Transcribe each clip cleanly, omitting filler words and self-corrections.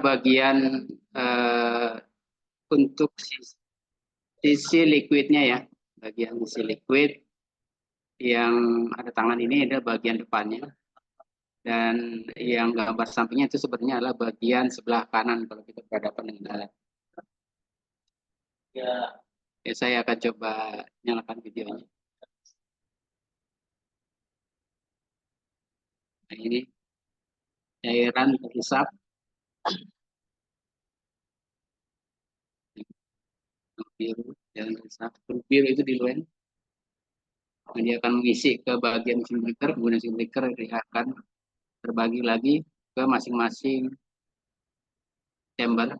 bagian untuk sisi liquidnya ya, bagian sisi liquid yang ada tangan ini ada bagian depannya, dan yang gambar sampingnya itu sebenarnya adalah bagian sebelah kanan kalau kita berhadapan dengan alat. Ya, saya akan coba nyalakan videonya. Nah, ini cairan terhisap biru, cairan terhisap biru itu diluent. Dia akan mengisi ke bagian mesin breaker, kemudian mesin breaker dia akan terbagi lagi ke masing-masing chamber.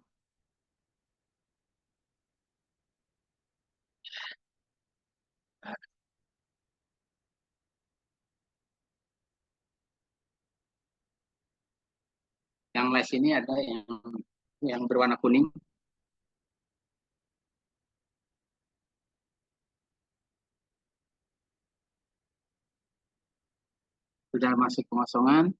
Yang les ini ada yang berwarna kuning. Sudah masuk kekosongan.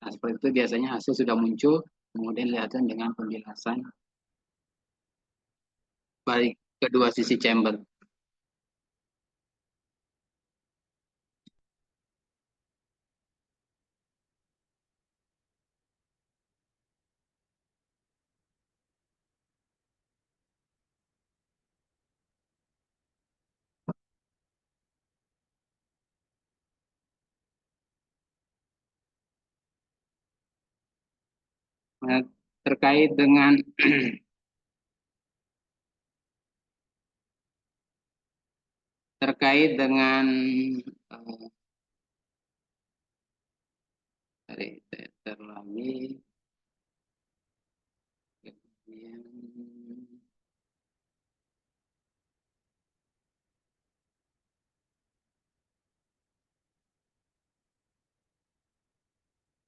Nah, seperti itu biasanya hasil sudah muncul, kemudian lihatkan dengan penjelasan balik kedua sisi chamber. Nah, terkait dengan terkait dengan lagi kemudian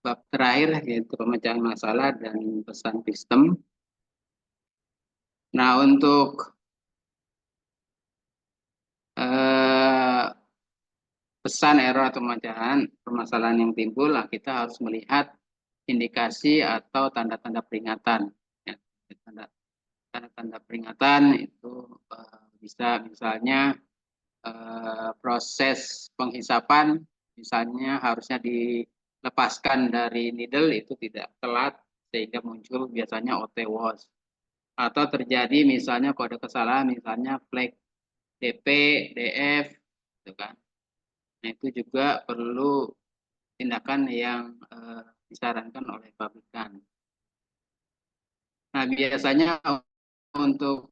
bab terakhir yaitu pemecahan masalah dan pesan sistem. Nah, untuk pesan error atau pemecahan permasalahan yang timbul, kita harus melihat indikasi atau tanda-tanda peringatan. Ya, tanda-tanda peringatan itu bisa misalnya proses penghisapan, misalnya harusnya dilepaskan dari needle itu tidak telat sehingga muncul biasanya OT wash, atau terjadi misalnya kode kesalahan misalnya flag DP, DF, gitu kan. Nah, itu juga perlu tindakan yang disarankan oleh pabrikan. Nah, biasanya untuk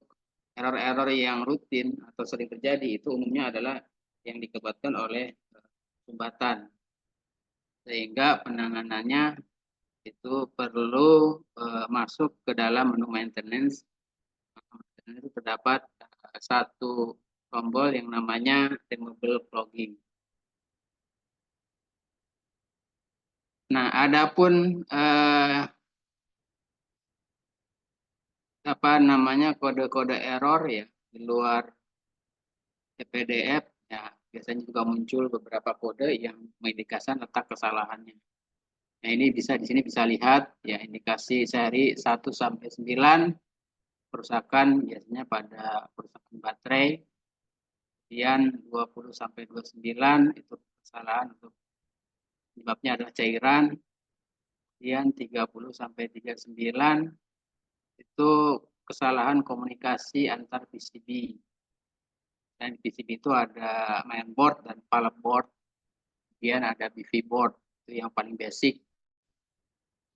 error-error yang rutin atau sering terjadi itu umumnya adalah yang disebabkan oleh sumbatan, sehingga penanganannya itu perlu masuk ke dalam menu maintenance. Itu terdapat satu tombol yang namanya removable clogging. Nah, adapun apa namanya kode-kode error ya di luar PDF ya, biasanya juga muncul beberapa kode yang mengindikasikan letak kesalahannya. Nah, ini bisa di sini bisa lihat ya indikasi seri 1 sampai 9 kerusakan biasanya pada kerusakan baterai. Kemudian 20 sampai 29 itu kesalahan untuk penyebabnya adalah cairan. Kemudian 30 sampai 39 itu kesalahan komunikasi antar PCB. Dan di PCB itu ada mainboard dan pallet board. Kemudian ada BV board, itu yang paling basic.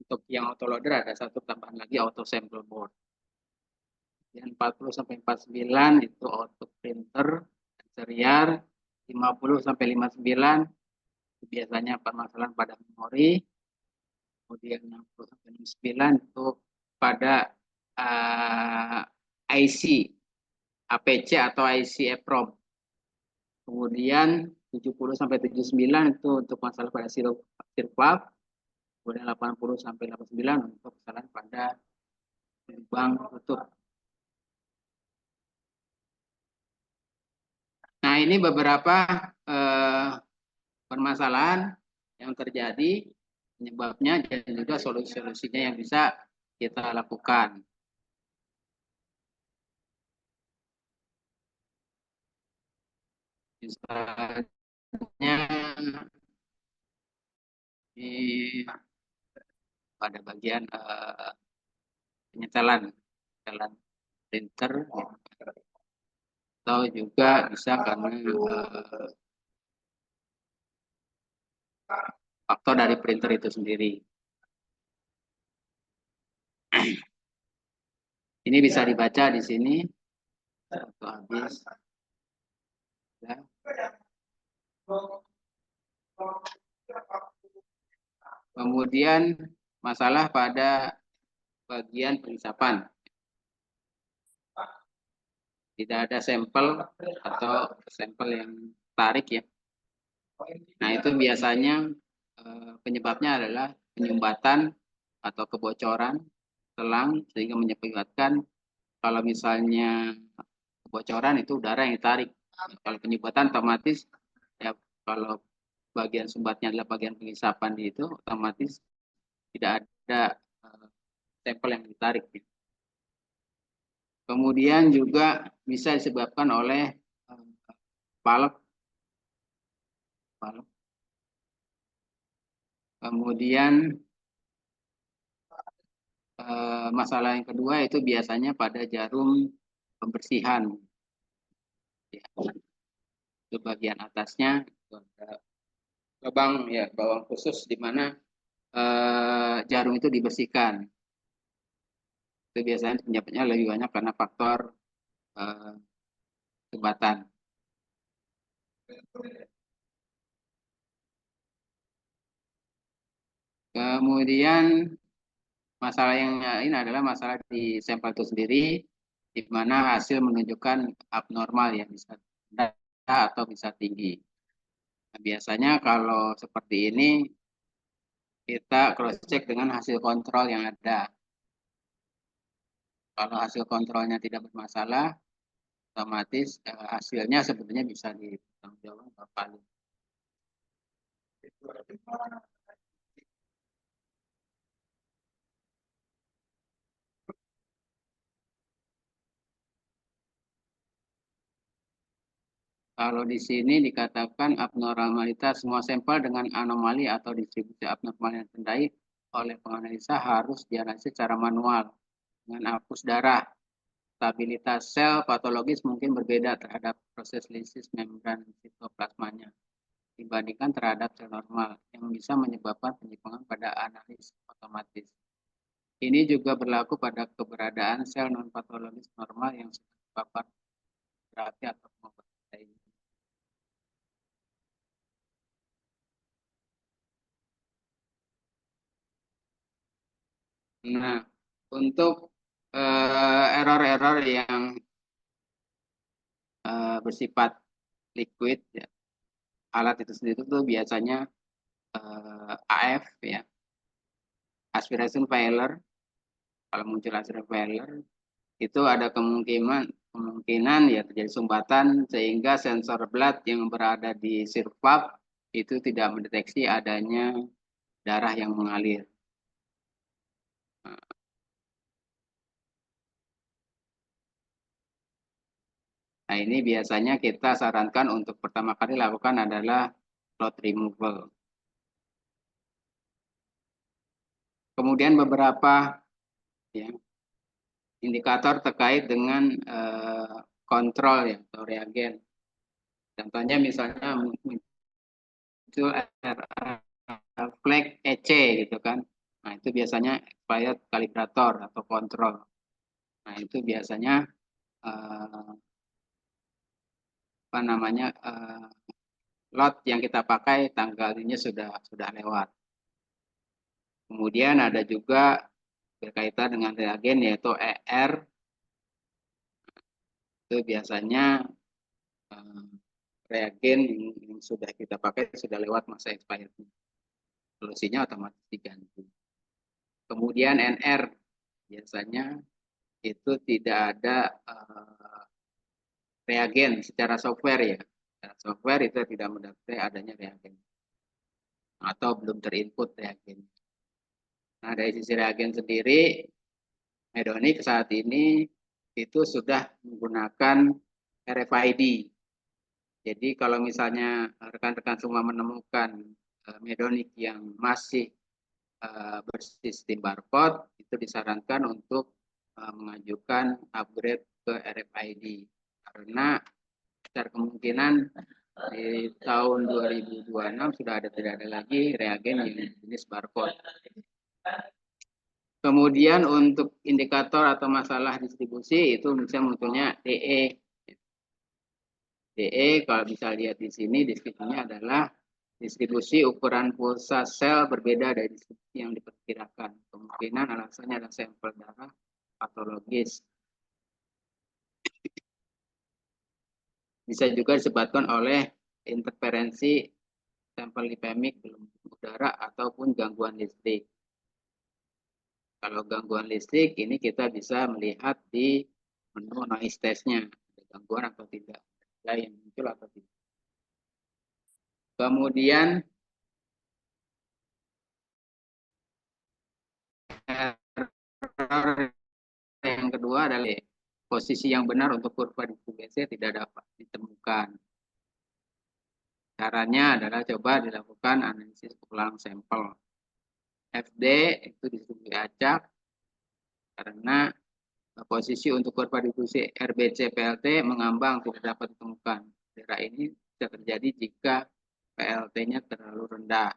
Untuk yang autoloader ada satu tambahan lagi auto sample board. Yang 40 sampai 49 itu auto printer serial, 50 sampai 59 itu biasanya permasalahan pada memori. Kemudian 60 sampai 69 itu pada IC APC atau IC EPROM. Kemudian 70 sampai 79 itu untuk masalah pada sirkup. Kemudian 80 sampai 89 untuk kesalahan pada lubang tutup. Nah, ini beberapa permasalahan yang terjadi penyebabnya dan juga solusi-solusinya yang bisa kita lakukan. Misalnya di pada bagian penyetelan printer, atau juga bisa karena faktor dari printer itu sendiri. Ini bisa dibaca di sini. Satu habis. Ya. Kemudian masalah pada bagian pengisapan. Tidak ada sampel atau sampel yang tarik ya. Nah itu biasanya penyebabnya adalah penyumbatan atau kebocoran selang sehingga menyebabkan kalau misalnya kebocoran itu udara yang ditarik. Kalau penyumbatan otomatis ya kalau bagian sumbatnya adalah bagian pengisapan itu otomatis tidak ada sampel yang ditarik. Kemudian juga bisa disebabkan oleh valve. Kemudian masalah yang kedua itu biasanya pada jarum pembersihan. Ya. Itu bagian atasnya itu ada lubang ya, bawang khusus di mana jarum itu dibersihkan. Itu biasanya penyebabnya lebih banyak karena faktor sumbatan. Kemudian masalah yang lain adalah masalah di sampel itu sendiri, di mana hasil menunjukkan abnormal ya, bisa rendah atau bisa tinggi. Nah, biasanya kalau seperti ini kita cross check dengan hasil kontrol yang ada. Kalau hasil kontrolnya tidak bermasalah, otomatis hasilnya sebetulnya bisa ditanggungjawabkan. Kalau di sini dikatakan abnormalitas semua sampel dengan anomali atau distribusi abnormal yang ditandai oleh penganalisa harus dianalisis secara manual dengan apus darah. Stabilitas sel patologis mungkin berbeda terhadap proses lisis membran sitoplasmanya dibandingkan terhadap sel normal yang bisa menyebabkan penyimpangan pada analisis otomatis. Ini juga berlaku pada keberadaan sel non-patologis normal yang sudah terpapar terapi atau pengobatan lainnya. Nah, untuk error-error yang bersifat liquid, ya, alat itu sendiri itu biasanya AF, ya, aspiration failure. Kalau muncul aspiration failure, itu ada kemungkinan ya terjadi sumbatan sehingga sensor blood yang berada di sirkup itu tidak mendeteksi adanya darah yang mengalir. Nah, ini biasanya kita sarankan untuk pertama kali lakukan adalah clot removal. Kemudian beberapa ya, indikator terkait dengan kontrol ya atau reagen. Contohnya misalnya muncul flag EC gitu kan. Nah, itu biasanya expired kalibrator atau kontrol. Nah, itu biasanya apa namanya lot yang kita pakai tanggalnya sudah lewat. Kemudian ada juga berkaitan dengan reagen yaitu ER. Itu biasanya reagen yang sudah kita pakai sudah lewat masa expired. Solusinya otomatis diganti. Kemudian NR biasanya itu tidak ada reagen secara software ya. Secara software itu tidak mendapatkan adanya reagen atau belum terinput reagen. Nah, dari sisi reagen sendiri, Medonic saat ini itu sudah menggunakan RFID. Jadi kalau misalnya rekan-rekan semua menemukan Medonic yang masih bersistem barcode, itu disarankan untuk mengajukan upgrade ke RFID. Karena secara kemungkinan di tahun 2026 sudah tidak ada lagi reagen yang jenis barcode. Kemudian untuk indikator atau masalah distribusi itu bisa munculnya DE. DE kalau bisa lihat di sini deskripsinya adalah distribusi ukuran pulsa sel berbeda dari distribusi yang diperkirakan. Kemungkinan alasannya adalah sampel darah patologis. Bisa juga disebabkan oleh interferensi sampel lipemik dalam udara ataupun gangguan listrik. Kalau gangguan listrik ini kita bisa melihat di menu noise test-nya, ada gangguan atau tidak, ada yang muncul atau tidak. Kemudian yang kedua adalah posisi yang benar untuk kurva distribusi tidak dapat ditemukan. Caranya adalah coba dilakukan analisis ulang sampel. FD itu distribusi acak karena posisi untuk kurva distribusi RBC PLT mengambang tidak dapat ditemukan. Daerah ini bisa terjadi jika PLT-nya terlalu rendah.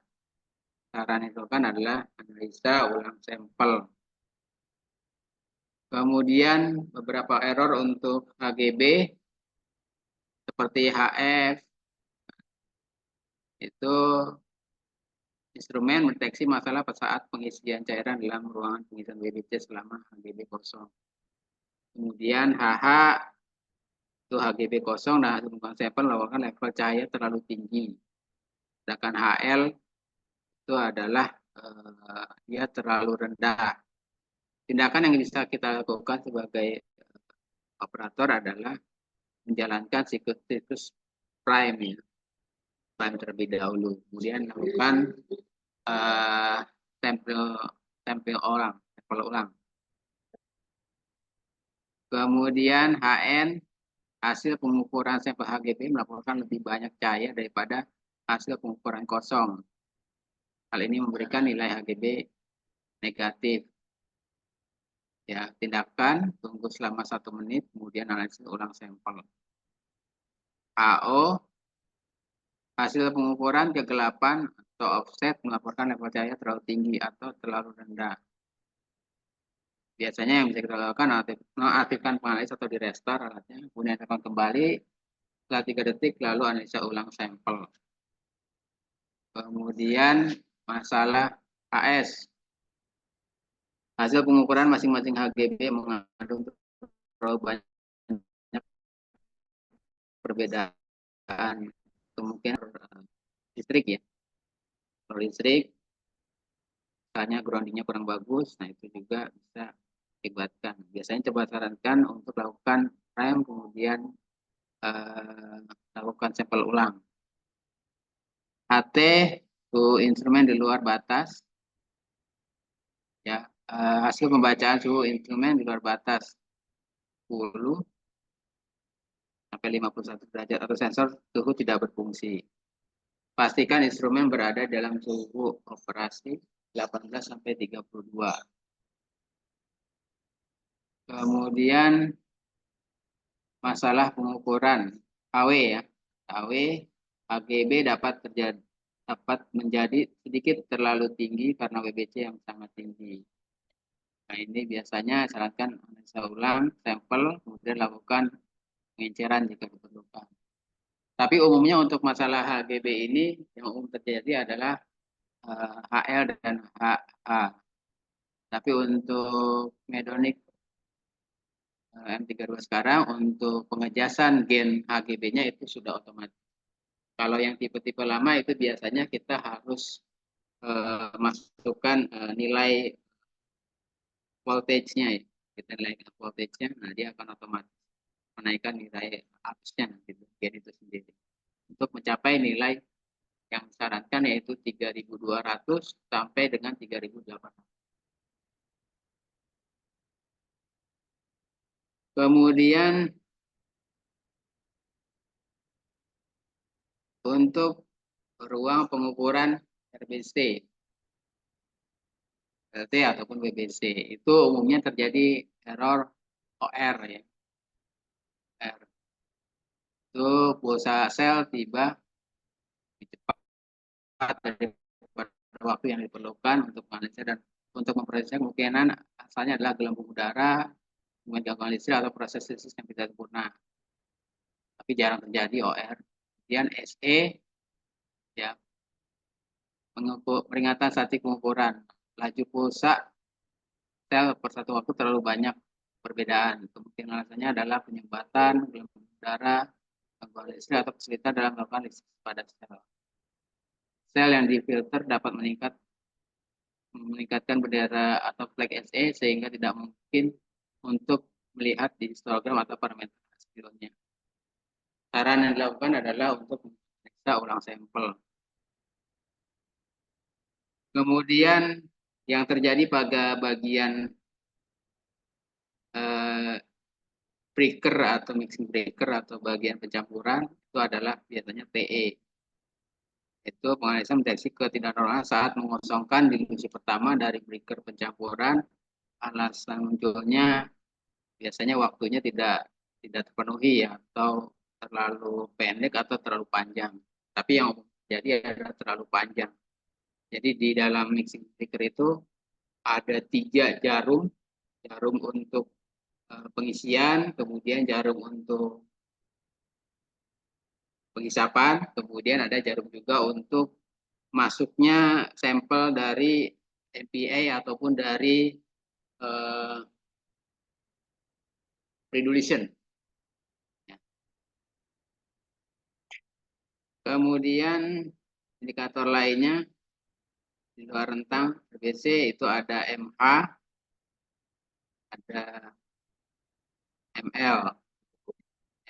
Cara yang dilakukan adalah analisa ulang sampel. Kemudian beberapa error untuk HGB seperti HF itu instrumen mendeteksi masalah saat pengisian cairan dalam ruangan pengisian WBC selama HGB kosong. Kemudian HH itu HGB kosong dan hasil pengumuman sampel melakukan level cahaya terlalu tinggi. Sedangkan HL itu adalah dia terlalu rendah. Tindakan yang bisa kita lakukan sebagai operator adalah menjalankan siklus prime ya. Prime terlebih dahulu. Kemudian lakukan sampel ulang. Kemudian HN hasil pengukuran sampel HGB melaporkan lebih banyak cahaya daripada hasil pengukuran kosong. Hal ini memberikan nilai HGB negatif. Ya, tindakan tunggu selama 1 menit, kemudian analisis ulang sampel. AO hasil pengukuran kegelapan atau offset melaporkan level cahaya terlalu tinggi atau terlalu rendah. Biasanya yang bisa kita lakukan nonaktifkan penganalisis atau di restart alatnya, kemudian tekan kembali setelah 3 detik lalu analisa ulang sampel. Kemudian masalah AS. Hasil pengukuran masing-masing HGB mengandung terlalu banyak perbedaan. Kemungkinan listrik ya. Kalau listrik misalnya groundingnya kurang bagus, nah itu juga bisa akibatkan. Biasanya coba sarankan untuk lakukan rem kemudian lakukan sampel ulang. HT itu instrumen di luar batas. Ya, hasil pembacaan suhu instrumen di luar batas 10 sampai 51 derajat atau sensor suhu tidak berfungsi. Pastikan instrumen berada dalam suhu operasi 18 sampai 32. Kemudian masalah pengukuran AW ya. AW HGB dapat menjadi sedikit terlalu tinggi karena WBC yang sangat tinggi. Nah, ini biasanya sarankan analisa ulang sampel kemudian lakukan pengenceran jika diperlukan. Tapi umumnya untuk masalah HGB ini yang umum terjadi adalah HL dan HA. Tapi untuk Medonic M32 sekarang untuk pengejasan gen HGB-nya itu sudah otomatis. Kalau yang tipe-tipe lama itu biasanya kita harus masukkan nilai voltage-nya ya. Kita nilai voltage-nya, nah dia akan otomatis menaikkan nilai arusnya nanti gen itu sendiri. Untuk mencapai nilai yang disarankan yaitu 3.200 sampai dengan 3.800. Kemudian untuk ruang pengukuran RBC, LT ataupun BBC, itu umumnya terjadi error OR ya. R. Itu pulsa sel tiba lebih cepat dari waktu yang diperlukan untuk menganalisa dan untuk memperoleh kemungkinan asalnya adalah gelembung udara, kemudian gangguan listrik atau proses listrik yang tidak sempurna. Tapi jarang terjadi OR. Kemudian SE ya, peringatan statik pengukuran. Laju pulsa sel per satu waktu terlalu banyak perbedaan. Kemungkinan alasannya adalah penyumbatan, gelembung udara, gangguan listrik atau kesulitan dalam melakukan listrik pada sel. Sel yang difilter dapat meningkatkan bendera atau flag SE sehingga tidak mungkin untuk melihat di histogram atau parameter hasilnya. Saran yang dilakukan adalah untuk memeriksa ulang sampel. Kemudian yang terjadi pada bagian breaker atau mixing breaker atau bagian pencampuran itu adalah biasanya PE. Itu penganalisan mendeteksi ketidaknormalan saat mengosongkan dilusi pertama dari breaker pencampuran. Alasan munculnya biasanya waktunya tidak terpenuhi ya, atau terlalu pendek atau terlalu panjang. Tapi yang jadi adalah terlalu panjang. Jadi di dalam mixing breaker itu ada 3 jarum untuk pengisian, kemudian jarum untuk penghisapan, kemudian ada jarum juga untuk masuknya sampel dari MPA ataupun dari predulution. Ya. Kemudian indikator lainnya di luar rentang RBC itu ada MH, ada ML.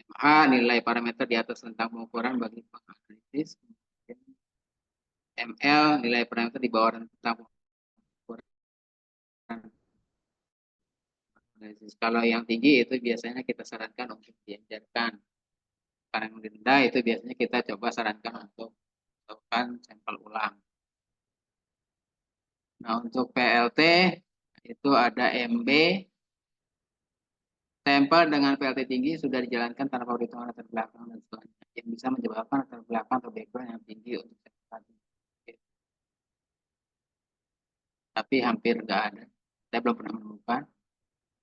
MH nilai parameter di atas rentang pengukuran bagi penganalisis. ML nilai parameter di bawah rentang pengukuran. Kalau yang tinggi itu biasanya kita sarankan untuk diajarkan. Karena yang rendah itu biasanya kita coba sarankan untuk melakukan sampel ulang. Nah, untuk PLT itu ada MB. Sampel dengan PLT tinggi sudah dijalankan tanpa perhitungan latar belakang dan seterusnya, yang bisa menyebabkan latar belakang atau background yang tinggi untuk sampel. Tapi hampir nggak ada. Saya belum pernah menemukan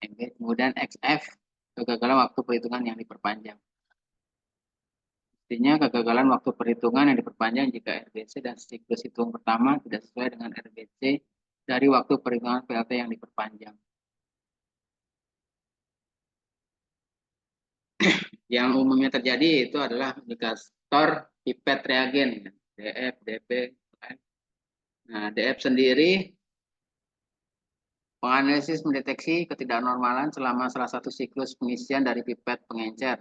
MB. Kemudian XF, kegagalan waktu perhitungan yang diperpanjang. Artinya kegagalan waktu perhitungan yang diperpanjang jika RBC dan siklus hitung pertama tidak sesuai dengan RBC dari waktu perhitungan PLT yang diperpanjang. Yang umumnya terjadi itu adalah indikator pipet reagen, DF, DP. Nah, DF sendiri penganalisis mendeteksi ketidaknormalan selama salah satu siklus pengisian dari pipet pengencer.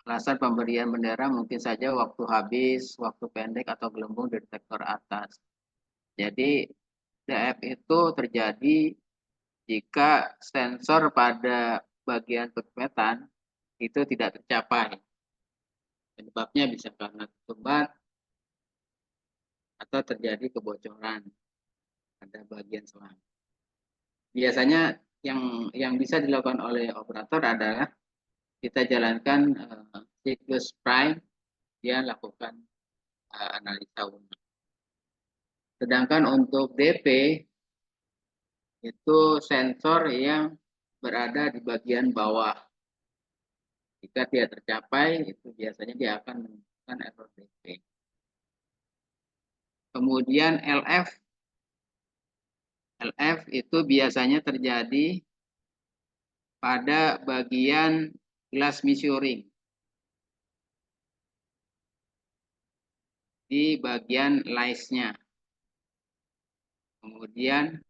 Alasan pemberian bendera mungkin saja waktu habis, waktu pendek, atau gelembung di detektor atas. Jadi DF itu terjadi jika sensor pada bagian pipetan itu tidak tercapai. Penyebabnya bisa karena ketumbat atau terjadi kebocoran pada bagian selang. Biasanya yang bisa dilakukan oleh operator adalah kita jalankan siklus prime, dia lakukan analisa ulang. Sedangkan untuk DP itu sensor yang berada di bagian bawah. Jika tidak tercapai, itu biasanya dia akan menemukan error DP. Kemudian LF itu biasanya terjadi pada bagian glass measuring. Di bagian lice-nya. Kemudian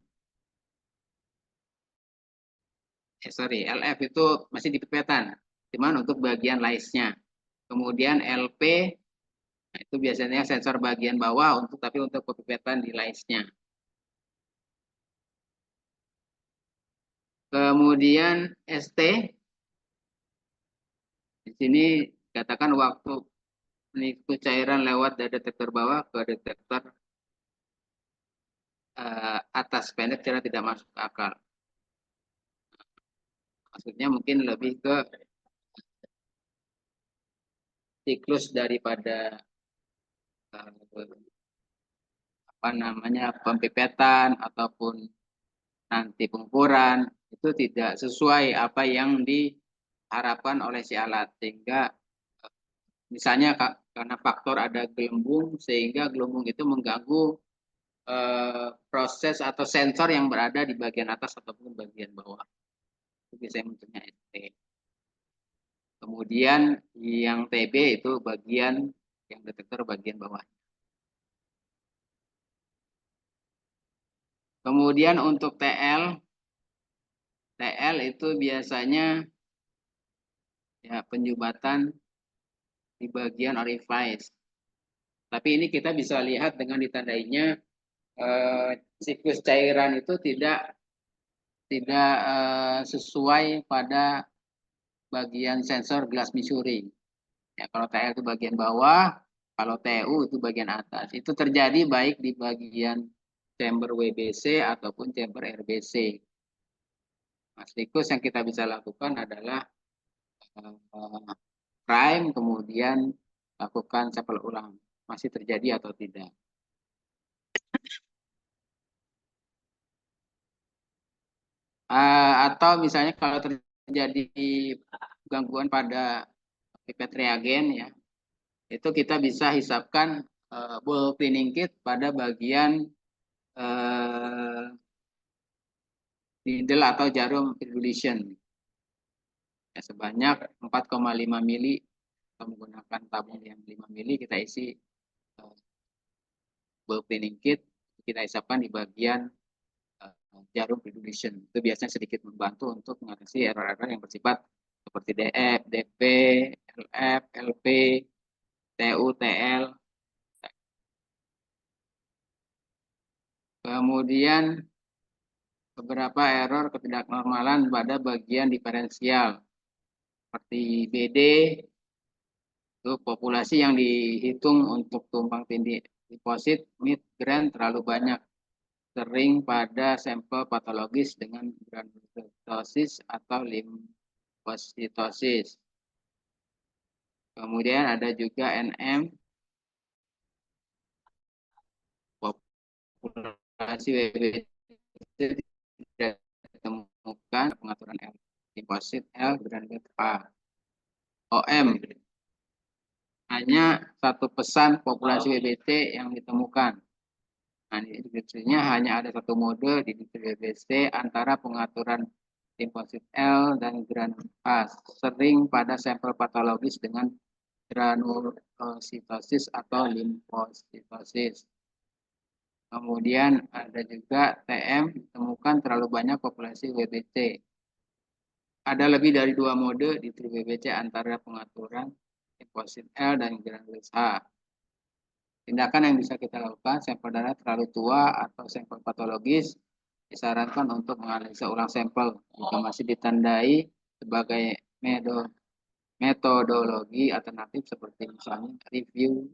LF itu masih di pipetan, cuman untuk bagian lice-nya. Kemudian LP nah itu biasanya sensor bagian bawah tapi untuk pipetan di lice-nya. Kemudian LP itu biasanya sensor bagian bawah tapi untuk pipetan di lice-nya. Kemudian LP itu biasanya sensor bagian bawah tapi untuk pipetan di lice-nya. Kemudian LP itu biasanya sensor bagian bawah tapi untuk pipetan di lice-nya. Kemudian LP itu biasanya sensor bagian bawah tapi untuk pipetan di lice-nya. Kemudian ST, di sini katakan waktu penipu cairan lewat dari detektor bawah ke detektor atas, pendek cara tidak masuk akal. Maksudnya mungkin lebih ke siklus daripada apa namanya pempipetan ataupun nanti pengukuran itu tidak sesuai apa yang diharapkan oleh si alat, sehingga misalnya karena faktor ada gelembung sehingga gelembung itu mengganggu proses atau sensor yang berada di bagian atas ataupun bagian bawah. Itu biasanya munculnya ST. Kemudian yang TB itu bagian yang detektor bagian bawah. Kemudian untuk TL itu biasanya ya penjubatan di bagian orifice. Tapi ini kita bisa lihat dengan ditandainya siklus cairan itu tidak sesuai pada bagian sensor gelas measuring. Ya, kalau TL itu bagian bawah, kalau TU itu bagian atas. Itu terjadi baik di bagian chamber WBC ataupun chamber RBC. Nah, siklus yang kita bisa lakukan adalah prime, kemudian lakukan sampel ulang. Masih terjadi atau tidak. Atau misalnya kalau terjadi gangguan pada pipet reagen ya, itu kita bisa hisapkan ball cleaning kit pada bagian needle atau jarum irrigation ya, sebanyak 4,5 mili. Kita menggunakan tabung yang 5 mili, kita isi ball cleaning kit, kita hisapkan di bagian jarum irrigation. Itu biasanya sedikit membantu untuk mengatasi error-error yang bersifat seperti DF, DP, LF, LP, TU, TL. Kemudian beberapa error ketidaknormalan pada bagian diferensial seperti BD, itu populasi yang dihitung untuk tumpang tindih deposit mid grand terlalu banyak, sering pada sampel patologis dengan granulositosis atau limfositosis. Kemudian ada juga NM, populasi WBC tidak ditemukan pengaturan L, limfosit L granulate A. OM, hanya satu pesan populasi WBC yang ditemukan. Nah, di deskripsinya hanya ada satu mode di WBC antara pengaturan limfosit L dan granul A, sering pada sampel patologis dengan granulositosis atau limfositosis. Kemudian ada juga TM, ditemukan terlalu banyak populasi WBC. Ada lebih dari 2 mode di WBC antara pengaturan limfosit L dan granulosis H. Tindakan yang bisa kita lakukan, sampel darah terlalu tua atau sampel patologis, disarankan untuk menganalisa ulang sampel jika masih ditandai sebagai metodologi alternatif seperti misalnya review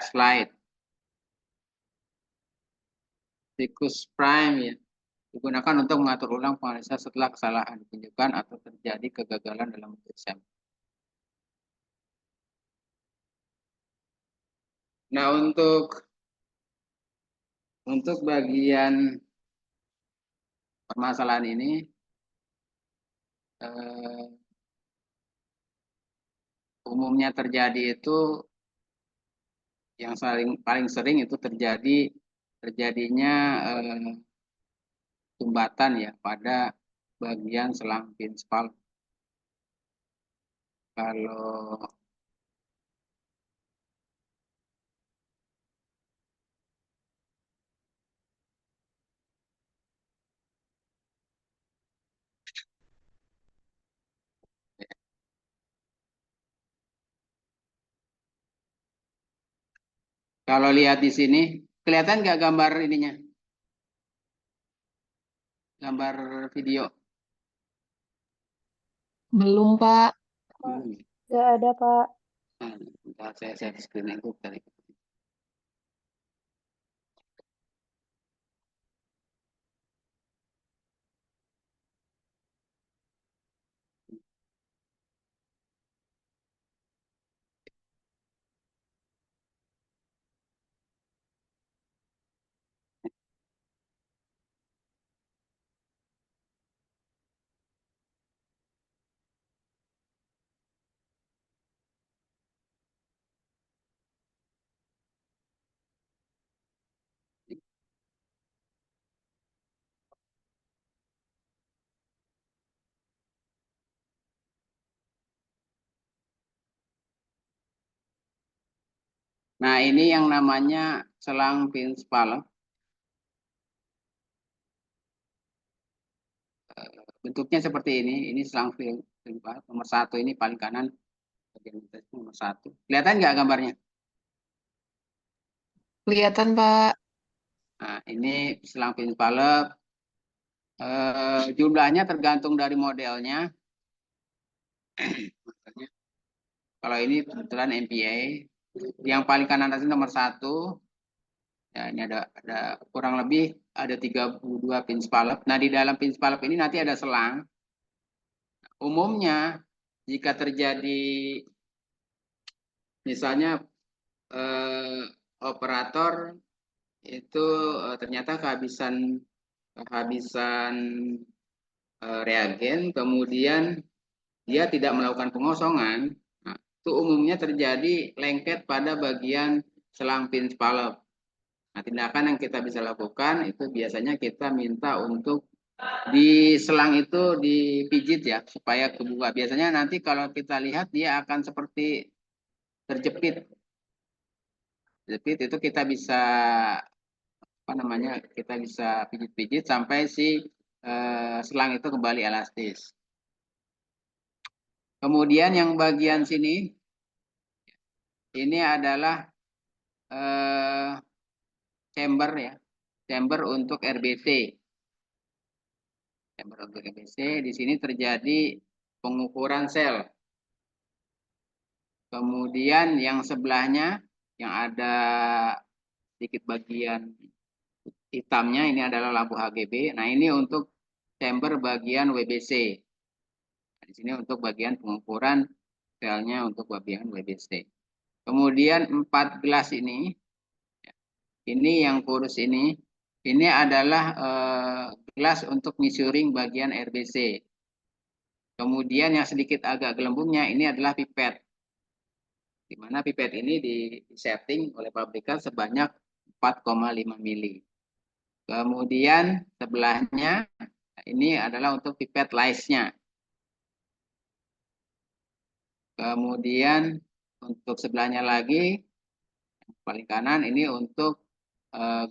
slide. Siklus prime ya, digunakan untuk mengatur ulang penganalisan setelah kesalahan ditunjukkan atau terjadi kegagalan dalam bentuk sampel. Nah, untuk bagian permasalahan ini umumnya terjadi itu yang paling sering itu terjadinya sumbatan ya pada bagian selang pinch valve. Kalau lihat di sini, kelihatan nggak gambar ininya? Gambar video. Belum, Pak. Hmm. Nggak ada, Pak. Nah, bentar, saya share screen itu tadi. Nah, ini yang namanya selang pinspal. Bentuknya seperti ini. Ini selang pinspal. Nomor satu ini paling kanan. Bagian atas nomor satu. Kelihatan nggak gambarnya? Kelihatan, Pak. Nah, ini selang pinspal. Jumlahnya tergantung dari modelnya. Kalau ini kebetulan MPA. Yang paling kanan atas ini nomor satu. Ya, ini ada kurang lebih ada 32 pin spalep. Nah, di dalam pin spalep ini nanti ada selang. Umumnya jika terjadi misalnya operator itu ternyata kehabisan kehabisan reagen, kemudian dia tidak melakukan pengosongan. Nah, itu umumnya terjadi lengket pada bagian selang pin spalep. Nah, tindakan yang kita bisa lakukan itu biasanya kita minta untuk di selang itu dipijit ya supaya kebuka. Biasanya nanti kalau kita lihat dia akan seperti terjepit. Terjepit itu kita bisa apa namanya? Kita bisa pijit-pijit sampai si selang itu kembali elastis. Kemudian yang bagian sini ini adalah eh, chamber ya. Chamber untuk RBC. Chamber untuk RBC di sini terjadi pengukuran sel. Kemudian yang sebelahnya yang ada sedikit bagian hitamnya ini adalah lampu HGB. Nah, ini untuk chamber bagian WBC. Nah, di sini untuk bagian pengukuran selnya untuk bagian WBC. Kemudian 4 gelas ini yang kurus ini adalah gelas untuk measuring bagian RBC. Kemudian yang sedikit agak gelembungnya ini adalah pipet. Di mana pipet ini di-setting oleh pabrikan sebanyak 4,5 mili. Kemudian sebelahnya ini adalah untuk pipet lice-nya. Kemudian untuk sebelahnya lagi paling kanan ini untuk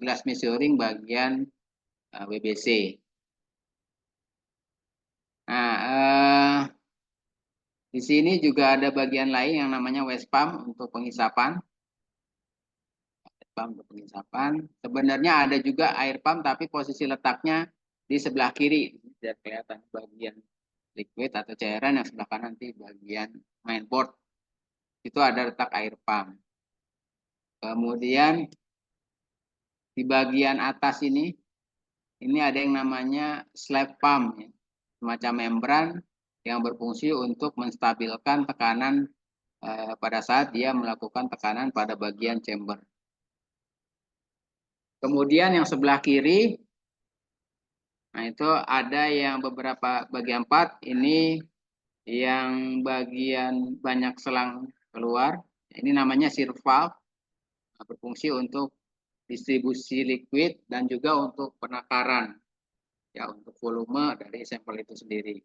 glass measuring bagian WBC. Nah, di sini juga ada bagian lain yang namanya waste pump untuk penghisapan. Pump untuk penghisapan. Sebenarnya ada juga air pump tapi posisi letaknya di sebelah kiri. Tidak kelihatan bagian liquid atau cairan yang sebelah kanan nanti bagian mainboard. Itu ada letak air pump. Kemudian di bagian atas ini ada yang namanya slab pump, ya. Semacam membran yang berfungsi untuk menstabilkan tekanan pada saat dia melakukan tekanan pada bagian chamber. Kemudian yang sebelah kiri, nah itu ada yang beberapa bagian part, ini yang bagian banyak selang keluar, ini namanya shear valve, berfungsi untuk distribusi liquid dan juga untuk penakaran, ya untuk volume dari sampel itu sendiri.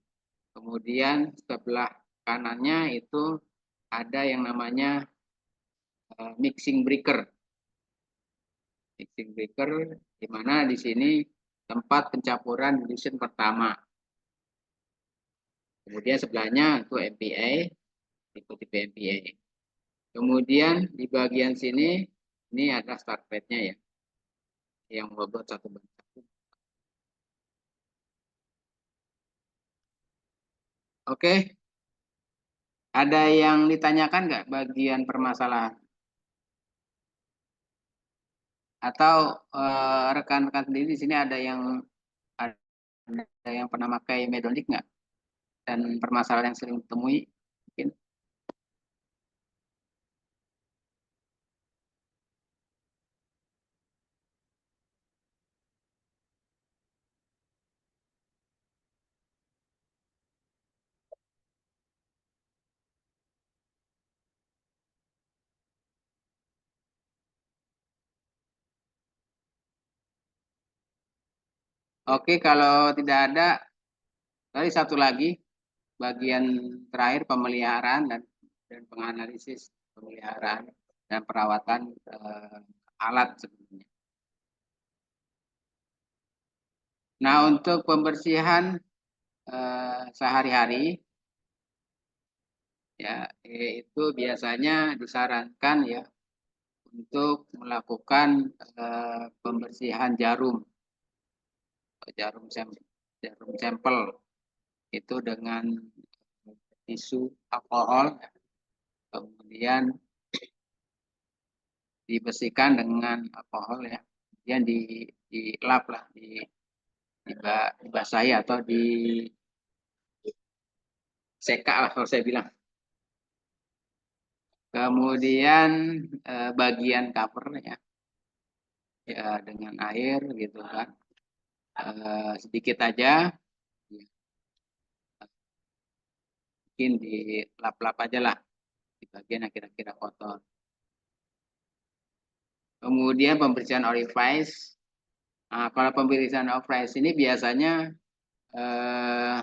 Kemudian sebelah kanannya itu ada yang namanya mixing breaker. Mixing breaker di mana di sini tempat pencampuran dilution pertama. Kemudian sebelahnya itu MPA, tipe-tipe MPA. Kemudian di bagian sini ini ada start pad-nya ya, yang bobot 1/1. Oke, Ada yang ditanyakan nggak bagian permasalahan? Atau rekan-rekan sendiri di sini ada yang pernah pakai Medonic nggak? Dan permasalahan yang sering ditemui mungkin. Oke, kalau tidak ada, tadi satu lagi bagian terakhir pemeliharaan dan penganalisis pemeliharaan dan perawatan alat sebenarnya. Nah, untuk pembersihan sehari-hari ya itu biasanya disarankan ya untuk melakukan pembersihan jarum sampel itu dengan tisu alkohol, kemudian dibersihkan dengan alkohol ya, kemudian dilap lah, dibasahi atau diseka lah kalau saya bilang. Kemudian bagian cover ya dengan air gitu kan, sedikit aja, mungkin dilap-lap aja lah di bagian yang kira-kira kotor. Kemudian pembersihan orifice. Nah, kalau pembersihan orifice ini biasanya eh,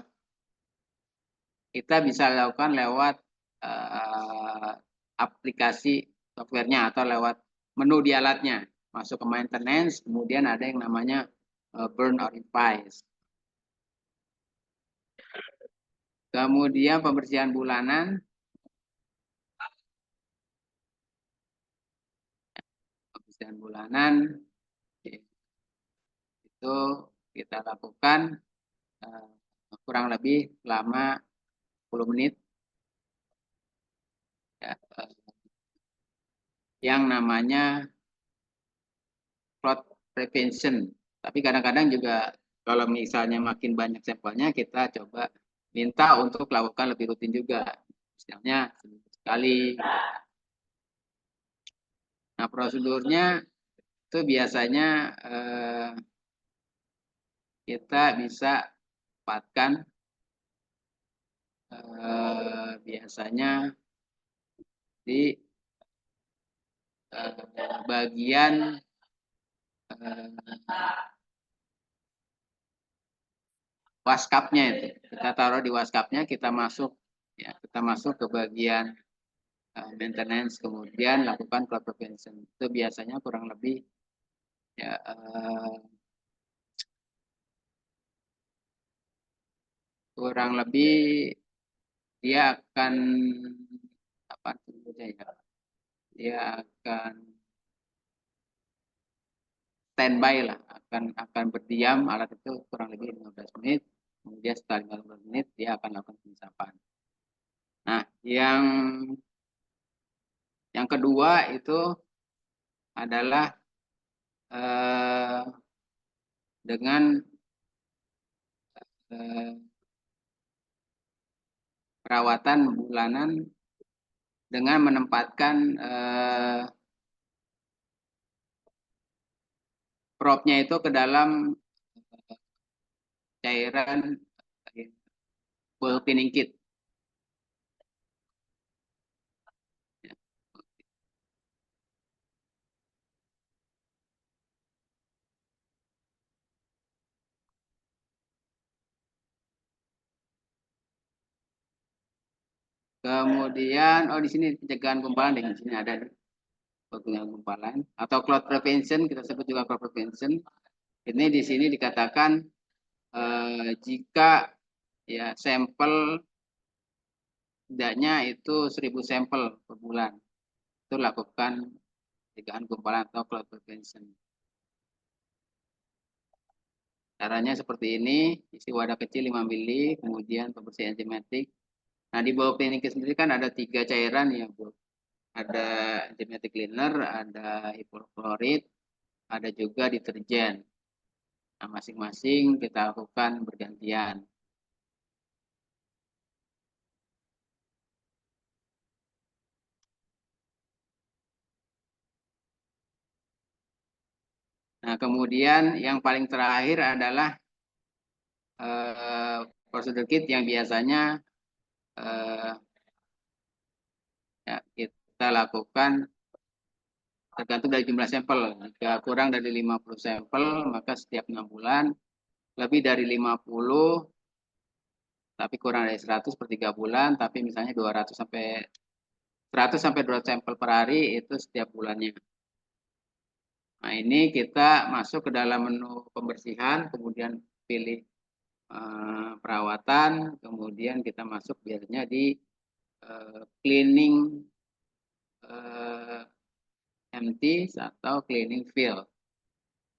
kita bisa lakukan lewat eh, aplikasi softwarenya atau lewat menu di alatnya. Masuk ke maintenance, kemudian ada yang namanya burn orifice. Kemudian pembersihan bulanan, itu kita lakukan kurang lebih selama 10 menit ya, yang namanya clot prevention. Tapi kadang-kadang juga kalau misalnya makin banyak sampelnya, kita coba minta untuk lakukan lebih rutin juga. Misalnya seminggu sekali. Nah, prosedurnya itu biasanya kita bisa tempatkan biasanya di bagian waskapnya itu. Kita taruh di waskapnya, kita masuk ke bagian maintenance, kemudian lakukan cloud prevention. Itu biasanya kurang lebih ya, dia akan apa ya, dia akan standby lah, akan berdiam alat itu kurang lebih 15 menit, kemudian setelah 15 menit dia akan lakukan penyesapan. Nah, yang kedua itu adalah dengan perawatan bulanan dengan menempatkan propnya itu ke dalam cairan ball cleaning kit. Kemudian, di sini pencegahan gumpalan, di sini ada pencegahan gumpalan atau clot prevention, kita sebut juga clot prevention. Ini di sini dikatakan jika ya sampel tidaknya itu 1.000 sampel per bulan, itu lakukan pencegahan gumpalan atau clot prevention. Caranya seperti ini, isi wadah kecil 5 mili, kemudian pembersih enzimatik Nah, di bawah klinikis sendiri kan ada 3 cairan ya, Bu. Ada enzymatic cleaner, ada hipoklorit, ada juga deterjen. Nah, masing-masing kita lakukan bergantian. Nah, kemudian yang paling terakhir adalah prosedur kit yang biasanya eh, ya, kita lakukan tergantung dari jumlah sampel. Jika kurang dari 50 sampel, maka setiap 6 bulan, lebih dari 50, tapi kurang dari 100 per 3 bulan, tapi misalnya 200 sampai 100 sampai 200 sampel per hari itu setiap bulannya. Nah, ini kita masuk ke dalam menu pembersihan, kemudian pilih perawatan, kemudian kita masuk biasanya di cleaning empty atau cleaning fill.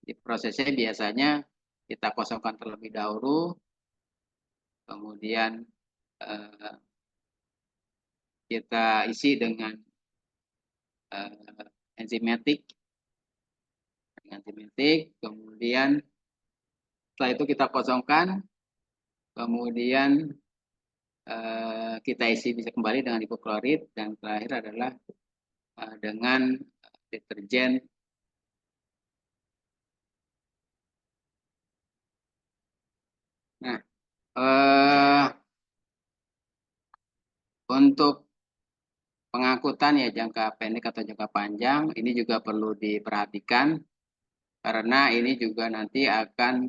Di prosesnya biasanya kita kosongkan terlebih dahulu, kemudian kita isi dengan enzimatik, kemudian setelah itu kita kosongkan, kemudian kita isi bisa kembali dengan hipoklorit, dan terakhir adalah dengan deterjen. Nah, untuk pengangkutan ya jangka pendek atau jangka panjang ini juga perlu diperhatikan karena ini juga nanti akan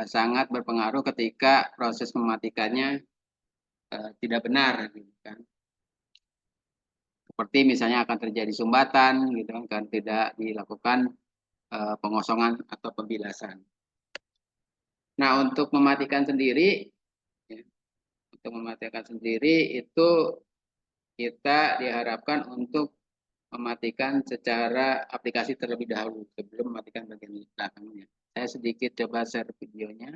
sangat berpengaruh ketika proses mematikannya tidak benar, gitu kan. Seperti misalnya akan terjadi sumbatan, gitu kan tidak dilakukan pengosongan atau pembilasan. Nah, untuk mematikan sendiri, ya, itu kita diharapkan untuk mematikan secara aplikasi terlebih dahulu sebelum mematikan bagian belakangnya. Saya sedikit coba share videonya.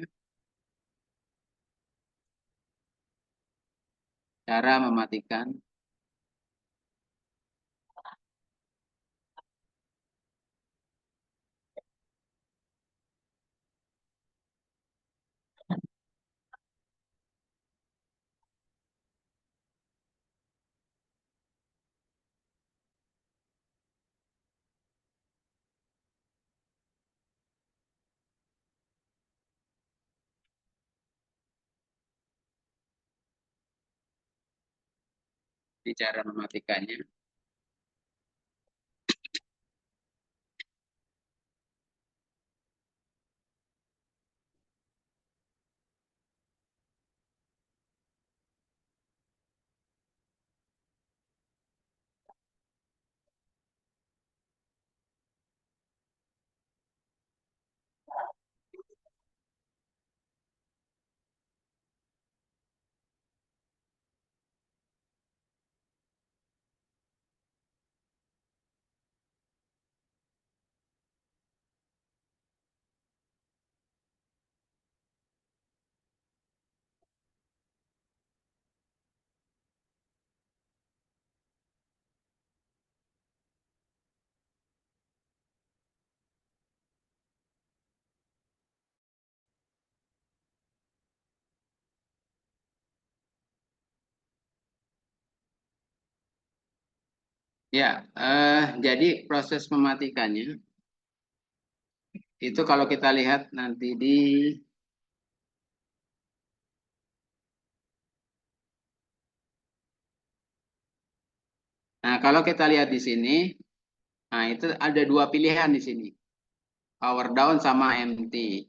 Cara mematikan. Di cara mematikannya. Ya, jadi proses mematikannya itu kalau kita lihat nanti di Nah, kalau kita lihat di sini, nah itu ada dua pilihan di sini. Power down sama empty.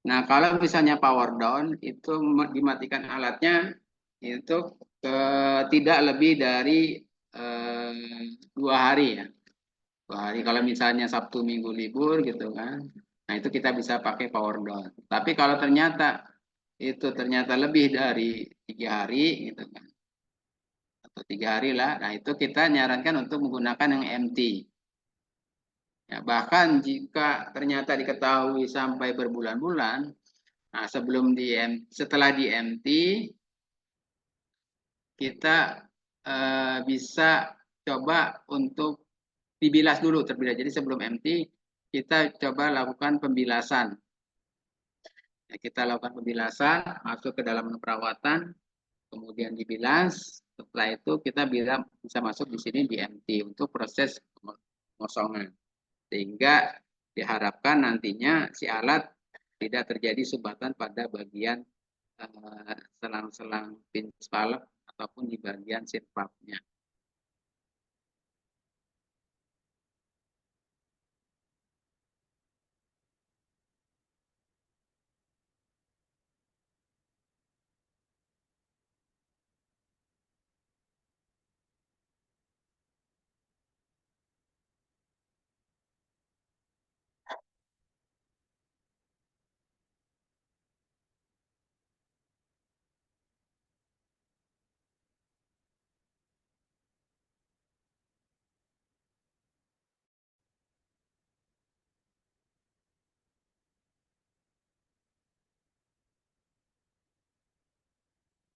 Nah, kalau misalnya power down itu dimatikan alatnya itu tidak lebih dari 2 hari ya. 2 hari kalau misalnya Sabtu Minggu libur gitu kan. Nah, itu kita bisa pakai power down. Tapi kalau ternyata lebih dari 3 hari gitu kan. Atau 3 hari lah. Nah, itu kita nyarankan untuk menggunakan yang empty. Ya, bahkan jika ternyata diketahui sampai berbulan-bulan, nah setelah di empty, kita bisa coba untuk dibilas dulu terlebih dahulu. Jadi sebelum MT kita coba lakukan pembilasan. Ya, kita lakukan pembilasan, masuk ke dalam menu perawatan, kemudian dibilas. Setelah itu kita bisa masuk di sini di MT untuk proses pengosongan. Sehingga diharapkan nantinya si alat tidak terjadi sumbatan pada bagian selang-selang pinch valve ataupun di bagian seat valve-nya.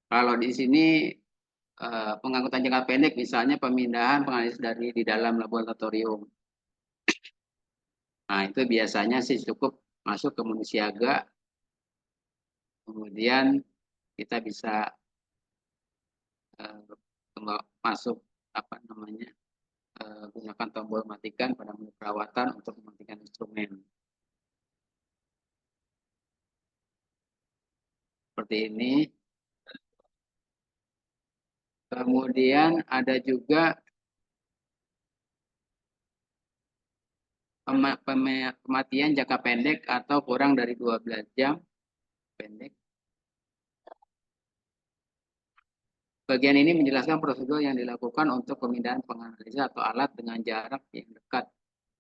Kalau di sini pengangkutan jangka pendek, misalnya pemindahan penganalisis dari di dalam laboratorium. Nah, itu biasanya sih cukup masuk ke menu siaga, kemudian kita bisa masuk apa namanya gunakan tombol matikan pada menu perawatan untuk mematikan instrumen. Seperti ini. Kemudian ada juga kematian jangka pendek atau kurang dari 12 jam pendek. Bagian ini menjelaskan prosedur yang dilakukan untuk pemindahan penganalisa atau alat dengan jarak yang dekat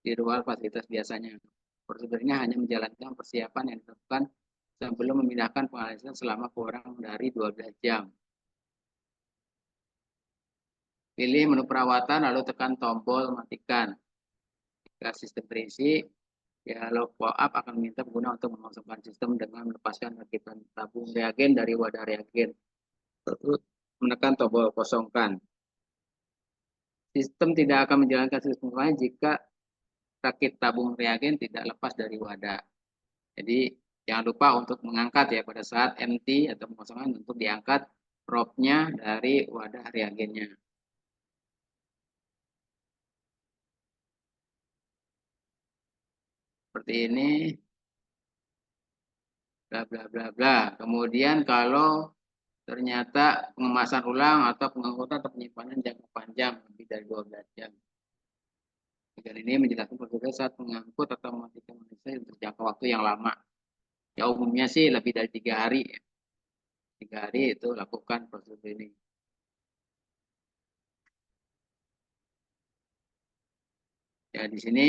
di luar fasilitas biasanya. Prosedurnya hanya menjalankan persiapan yang dilakukan sebelum memindahkan penganalisa selama kurang dari 12 jam. Pilih menu perawatan lalu tekan tombol matikan. Jika sistem terisi, dialog pop-up akan meminta pengguna untuk mengosongkan sistem dengan melepaskan rakitan tabung reagen dari wadah reagen. Lalu menekan tombol kosongkan. Sistem tidak akan menjalankan sistem lain jika rakit tabung reagen tidak lepas dari wadah. Jadi jangan lupa untuk mengangkat ya pada saat MT atau pengosongan untuk diangkat probe-nya dari wadah reagennya. Seperti ini. Bla bla bla bla. Kemudian kalau ternyata pengemasan ulang atau pengangkutan atau penyimpanan jangka panjang lebih dari 12 jam. Dan ini menjelaskan prosedur saat mengangkut atau mematikan manusia untuk jangka waktu yang lama. Ya umumnya sih lebih dari 3 hari. 3 hari itu lakukan prosedur ini. Ya di sini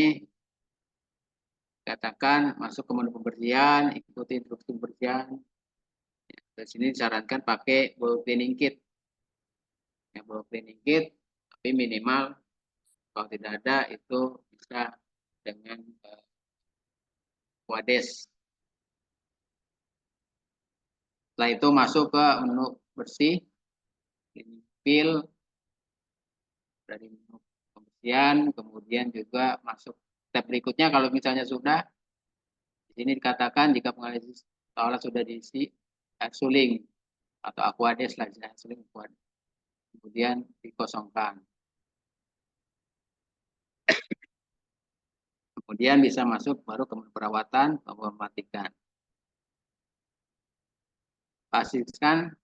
katakan masuk ke menu pembersihan, ikuti instruksi pembersihan. Ya, di sini disarankan pakai ball cleaning kit. Ya, ball cleaning kit, tapi minimal kalau tidak ada itu bisa dengan Wades. Setelah itu masuk ke menu bersih, ini fill dari menu pembersihan, kemudian juga masuk step berikutnya kalau misalnya sudah, di sini dikatakan jika penganalisis alat sudah diisi suling atau Aquades lah, suling Aquades. Kemudian dikosongkan. Kemudian bisa masuk baru ke menu perawatan atau mematikan. Pastikan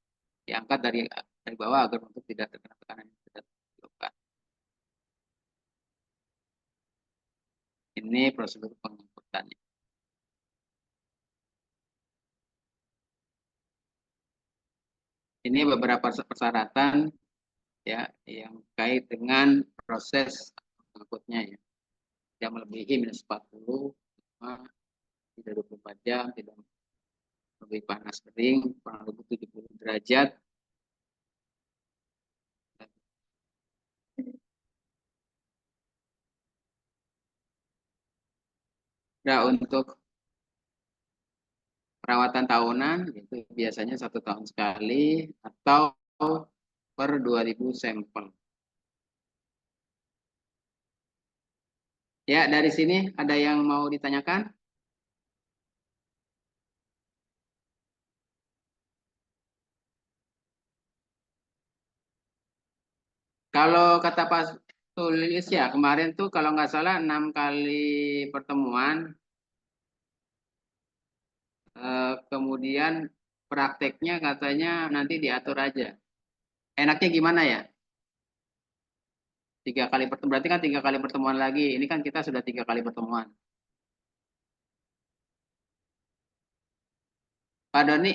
diangkat dari bawah agar untuk tidak terkena tekanan yang tidak diperlukan. Ini prosedur pengangkutannya. Ini beberapa persyaratan ya yang kait dengan proses pengangkutnya ya. Yang melebihi -40, tidak 24 jam, tidak lebih panas kering, kurang lebih 70 derajat. Nah, untuk perawatan tahunan itu biasanya 1 tahun sekali atau per 2.000 sampel. Ya, dari sini ada yang mau ditanyakan? Kalau kata Pak Tulis ya, kemarin tuh kalau nggak salah 6 kali pertemuan, kemudian prakteknya katanya nanti diatur aja. Enaknya gimana ya? 3 kali pertemuan, berarti kan 3 kali pertemuan lagi. Ini kan kita sudah 3 kali pertemuan. Pak Doni,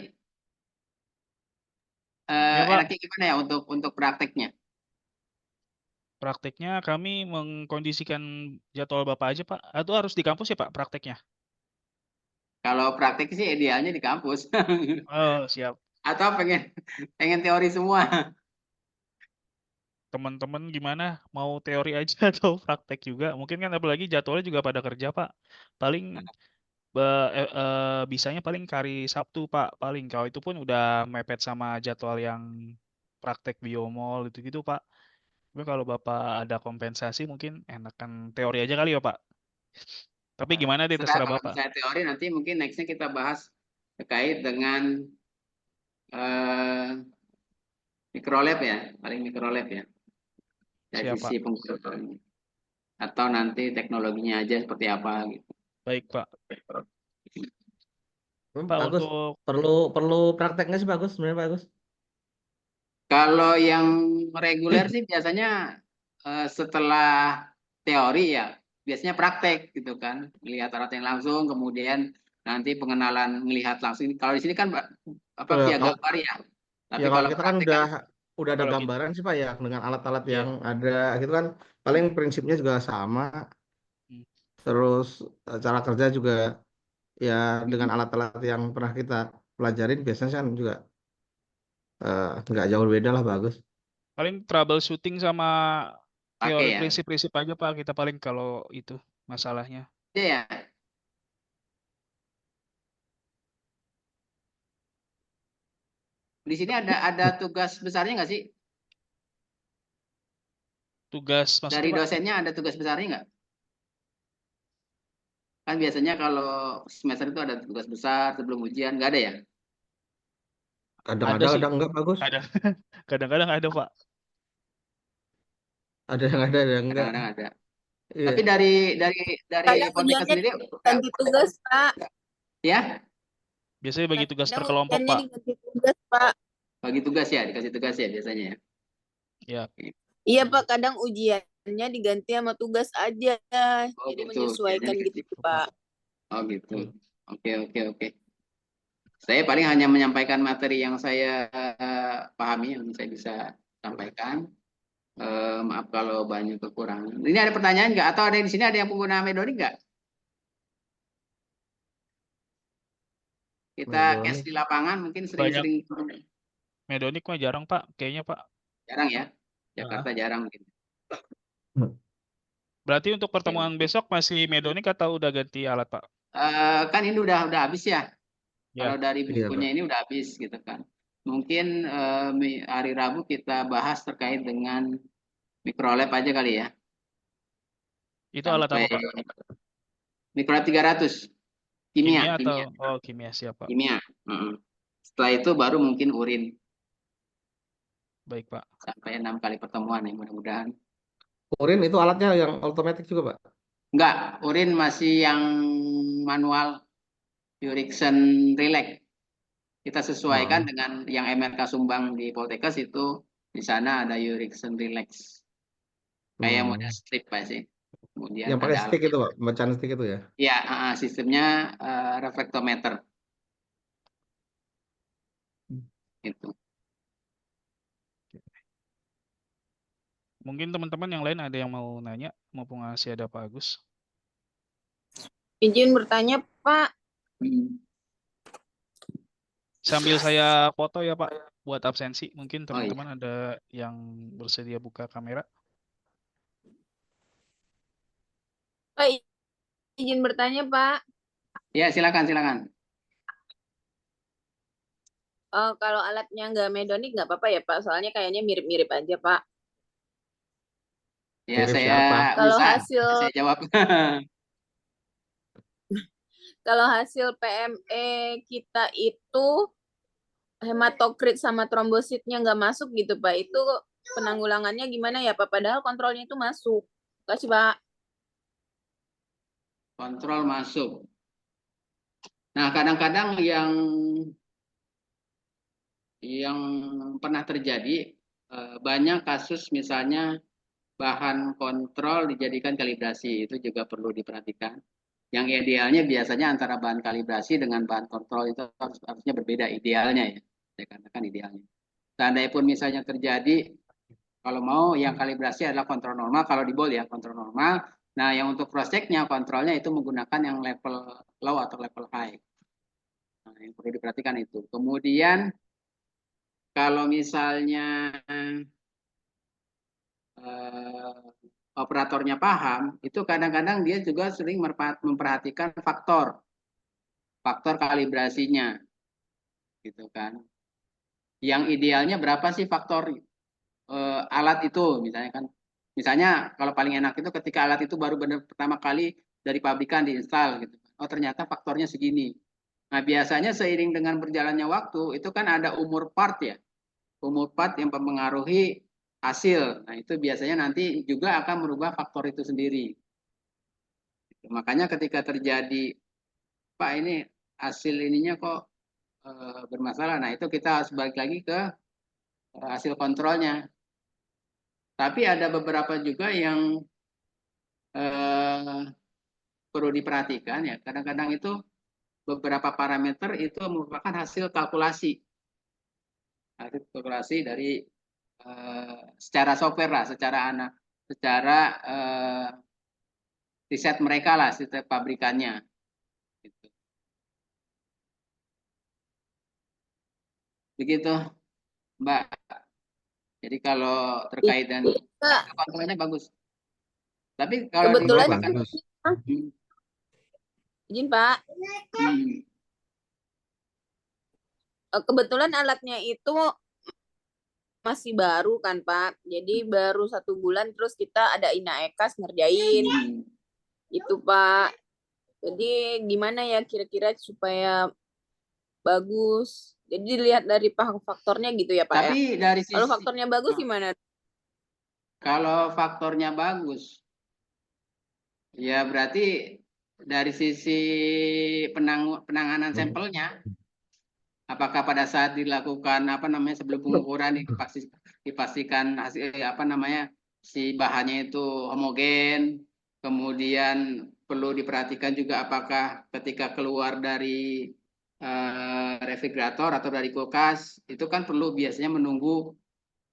Ya Pak, enaknya gimana ya untuk prakteknya? prakteknya kami mengkondisikan jadwal Bapak aja Pak. Atau harus di kampus ya Pak prakteknya? Kalau praktek sih idealnya di kampus. Oh siap. Atau pengen pengen teori semua. Teman-teman gimana? Mau teori aja atau praktek juga? Mungkin kan apalagi jadwalnya juga pada kerja Pak. Paling bisanya paling hari Sabtu Pak. Paling kalau itu pun udah mepet sama jadwal yang praktek biomol itu gitu Pak. Tapi kalau Bapak ada kompensasi mungkin enakan teori aja kali ya Pak. Tapi gimana deh Setelah terserah kalau Bapak. misalnya teori nanti mungkin nextnya kita bahas terkait dengan eh, mikrolab ya, paling mikrolab ya, dari Siap sisi Pak. penggunaannya. Atau nanti teknologinya aja seperti apa gitu. Baik Pak. Pak Bagus. untuk Perlu perlu praktek nggak sih bagus sebenarnya bagus. Kalau yang reguler sih biasanya setelah teori ya, biasanya praktek gitu kan, melihat alat yang langsung, kemudian nanti pengenalan melihat langsung. Kalau di sini kan apa Ya via kalau gambar ya, ya tapi kalau kalau kita kan praktek kan udah ada kalau kita gambaran sih Pak ya dengan alat-alat yang iya. ada gitu kan paling prinsipnya juga sama. Hmm. Terus cara kerja juga ya dengan alat-alat yang pernah kita pelajarin biasanya kan juga nggak jauh beda lah bagus. Paling troubleshooting sama pakai teori ya. prinsip-prinsip aja Pak kita paling kalau itu masalahnya. Iya ya. Di sini ada tugas besarnya nggak sih? Tugas Dari maksudnya Pak? dosennya ada tugas besarnya nggak? Kan biasanya kalau semester itu ada tugas besar sebelum ujian, nggak ada ya? Kadang Ada ada sih. kadang enggak bagus. Ada. Kadang-kadang ada Pak. Ada yang ada yang enggak. Kadang-kadang ada. Tapi Iya. dari Kadang Politika ujiannya sendiri diganti tugas, Pak. ya Biasanya bagi tugas per Kadang kelompok ujiannya Pak. diganti tugas, Pak. bagi tugas ya, dikasih tugas ya biasanya ya. Ya. Iya, Pak. Kadang ujiannya diganti sama tugas aja. Oh Jadi gitu, biasanya menyesuaikan dikasih. gitu, Pak. Oh gitu. Betul. Oke oke oke. Saya paling hanya menyampaikan materi yang saya pahami, yang saya bisa sampaikan. Maaf kalau banyak kekurangan. Ini ada pertanyaan nggak? Atau ada di sini ada yang pengguna Medoni nggak? Kita case Medonik. di lapangan mungkin Banyak sering-sering medonik mah jarang Pak kayaknya Pak. jarang ya. Heeh. Jakarta jarang mungkin. Berarti untuk Oke, pertemuan oke. besok masih medonik atau udah ganti alat Pak? Kan ini udah habis ya. Kalau Ya. dari Iya Pak. bukunya ini udah habis gitu kan. Mungkin hari Rabu kita bahas terkait dengan mikrolab aja kali ya. Itu alat Sampai apa Pak? mikrolab 300 kimia, Kimia atau kimia, kimia siap Pak. kimia. Mm-mm. Setelah itu baru mungkin urin Baik Pak. sampai 6 kali pertemuan ya mudah-mudahan. Urin itu alatnya yang otomatis juga Pak. Enggak, urin masih yang manual Urickson Relax. Kita sesuaikan Oh. dengan yang MRK Sumbang di Poltekkes itu di sana ada Urickson Relax. Kayak model Hmm. strip Pak sih. Kemudian Yang pakai ada stick itu Pak, bacaan stick itu ya. ya sistemnya reflektometer itu. Mungkin teman-teman yang lain ada yang mau nanya, mumpung masih ada Pak Agus. Izin bertanya, Pak. Hmm. Sambil saya foto ya Pak, buat absensi. Mungkin Oh iya. teman-teman ada yang bersedia buka kamera. Pak, izin bertanya, Pak. Ya silakan silakan. Kalau alatnya nggak medonik nggak apa-apa ya Pak, soalnya kayaknya mirip-mirip aja Pak. Ya, Mirip saya siapa? Kalau bisa, hasil saya jawab. kalau hasil PME kita itu hematokrit sama trombositnya nggak masuk gitu Pak, itu penanggulangannya gimana ya Pak? Padahal kontrolnya itu masuk. Kasih Pak. Kontrol masuk. Nah, kadang-kadang yang pernah terjadi banyak kasus misalnya bahan kontrol dijadikan kalibrasi, itu juga perlu diperhatikan. Yang idealnya biasanya antara bahan kalibrasi dengan bahan kontrol itu harusnya berbeda idealnya ya. Saya katakan idealnya. Seandainya pun misalnya terjadi, kalau mau yang kalibrasi adalah kontrol normal, kalau di bol ya kontrol normal. Nah, yang untuk cross check-nya kontrolnya itu menggunakan yang level low atau level high. Nah, yang perlu diperhatikan itu. Kemudian kalau misalnya operatornya paham, itu kadang-kadang dia juga sering memperhatikan faktor kalibrasinya, gitu kan. Yang idealnya berapa sih faktor alat itu, misalnya kan. Misalnya kalau paling enak itu ketika alat itu baru benar pertama kali dari pabrikan diinstal, gitu. Oh ternyata faktornya segini. Nah biasanya seiring dengan berjalannya waktu itu kan ada umur part ya, umur part yang mempengaruhi hasil. Nah itu biasanya nanti juga akan merubah faktor itu sendiri. Makanya ketika terjadi, Pak ini hasil ininya kok bermasalah. Nah itu kita harus balik lagi ke hasil kontrolnya. Tapi ada beberapa juga yang perlu diperhatikan ya. Kadang-kadang itu beberapa parameter itu merupakan hasil kalkulasi dari secara software lah, secara riset mereka lah, riset pabrikannya. Gitu. Begitu, Mbak. Jadi kalau terkait dan Kak, kontrolnya bagus. Tapi kalau kebetulan dibaca kan, bagus. izin Pak, hmm, kebetulan alatnya itu masih baru kan Pak. Jadi baru 1 bulan terus kita ada INAEKAS ngerjain hmm. itu Pak. Jadi gimana ya kira-kira supaya bagus. Jadi dilihat dari faktornya gitu ya Pak ya. Tapi dari Kalau sisi faktornya bagus gimana? kalau faktornya bagus, ya berarti dari sisi penanganan sampelnya, apakah pada saat dilakukan sebelum pengukuran dipastikan hasil si bahannya itu homogen, kemudian perlu diperhatikan juga apakah ketika keluar dari refrigerator atau dari kulkas itu kan perlu biasanya menunggu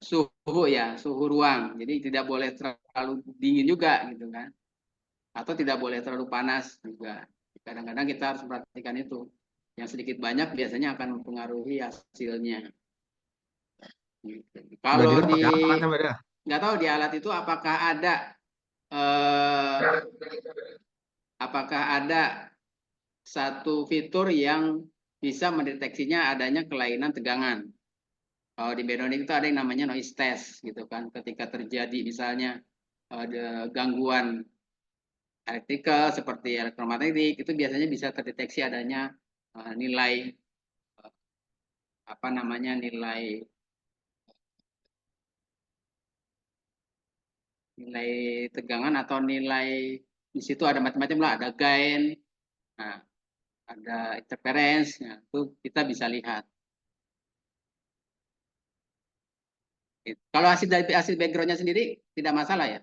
suhu ruang, jadi tidak boleh terlalu dingin juga gitu kan, atau tidak boleh terlalu panas juga. Kadang-kadang kita harus memperhatikan itu. Yang sedikit banyak biasanya akan mempengaruhi hasilnya. Gitu. Kalau Pakai apa alatnya, Mbak? nggak tahu di alat itu apakah ada satu fitur yang bisa mendeteksinya adanya kelainan tegangan. Kalau di Benonic itu ada yang namanya noise test gitu kan. Ketika terjadi misalnya ada gangguan elektrikal seperti elektromagnetik, itu biasanya bisa terdeteksi adanya nilai nilai tegangan atau nilai di situ ada macam-macam lah, ada gain, nah, ada interference, nah, itu kita bisa lihat. Gitu. Kalau hasil backgroundnya sendiri tidak masalah ya,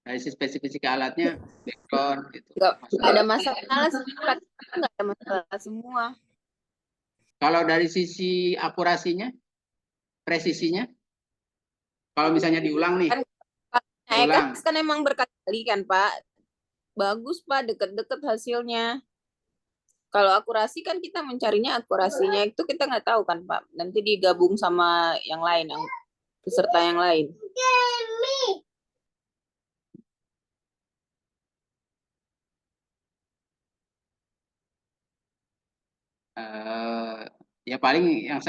dari sisi spesifikasi alatnya background gitu. Nggak ada masalah sih, nggak ada masalah semua. Kalau dari sisi akurasinya, presisinya, kalau misalnya diulang nih, Kan kan emang berkali-kali kan Pak, bagus Pak, deket-deket hasilnya. Kalau akurasi kan kita mencarinya akurasinya itu kita nggak tahu kan Pak. Nanti digabung sama yang lain, yang peserta yang lain. Ya paling yang